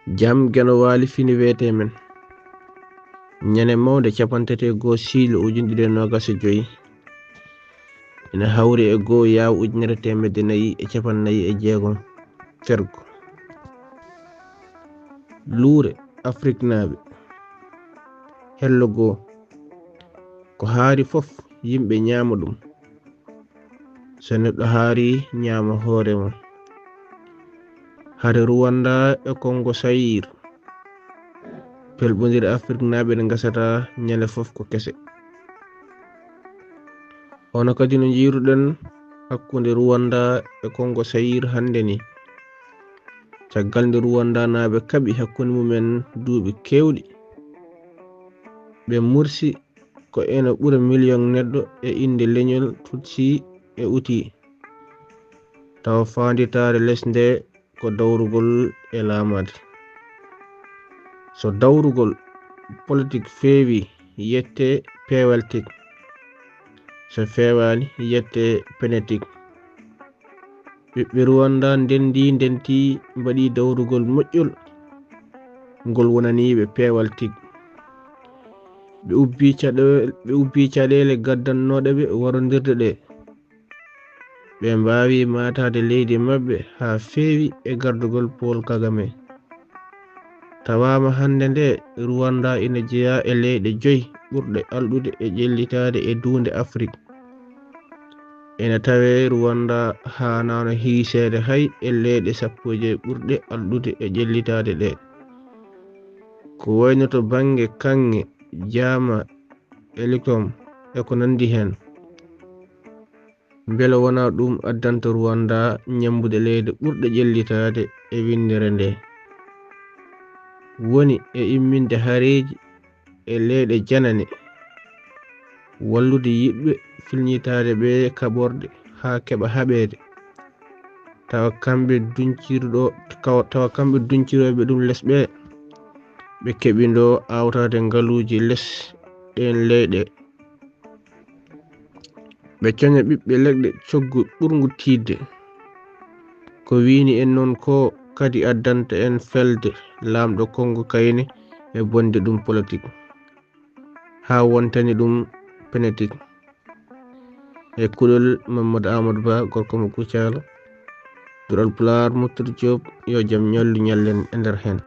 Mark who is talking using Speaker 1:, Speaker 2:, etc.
Speaker 1: jam geno wali fini wete men ñane mawde capantete go siilo ujunɗiɗe nogas e joyi ina hawri e go yaw ujunere temedde nayi e capannayi e jeegom fergo luure Afrique naaɓe hello go ko haari fof yimɓe ñaama ɗum so neɗɗo haari ñaama hoore mum hade Rwanda e Congo Zaïre pelɓodire Afrique naaɓe ɗe gasata ñande fof ko kese hono kadi no jiiruɗen hakkunde Rwanda e Congo Zaïre hande ni caggal nde Rwanda naaɓe kaɓi hakkunde mumen duuɓi kewɗi ɓe mursi ko ena ɓura million neɗɗo e inde leñol Tutsi e Hutu tawa fanditare lesde ko dawrugol e laamade so dawrugol politique feewi yette pewaltique so fewani yette penetique ɓiɓɓe Rwanda ndenti mbaɗi dawrugol moƴƴol ngol wonaniɓe pewaltique ɓe ubbi caɗele gaddannoɗeɓe warodirde ɗe ɓe mbawi matade leydi mabɓe ha feewi e gardugol Paul Kagame tawama hande nde Rwanda ina jeeya e leyɗe 5 ɓurɗe alɗude e ƴellitade e dunde Afrique ena tawe Rwanda hanano hiisede hay e leyɗe 15 ɓurɗe alɗude e ƴellitade ɗe ko wayno to bange kange jama e likom e ko nandi hen beele wona ɗum addanta Rwanda ñambude leyde ɓurɗe ƴellitade e windere nde woni e imminde haareji e leyɗe janane wallude yiɗɓe filñitade ɓe kaɓorde ha keɓa haɓede tawa kamɓe dunciroɓe ɗum lesɓe ɓe keɓindo awtade ngaluji less ɗen leyɗe ɓe coña ɓiɓɓe leɗɗe coggu ɓurgu tidde ko wini en non ko kadi addanta en felde lamɗo Congo kayne e bonde ɗum politique ha wontani ɗum penetique e kuɗol Mamadou Amadou Ba gorko mo Kucala dural Pulaar Moutoudi Diop yo jaam ñallu ñallen e nder hen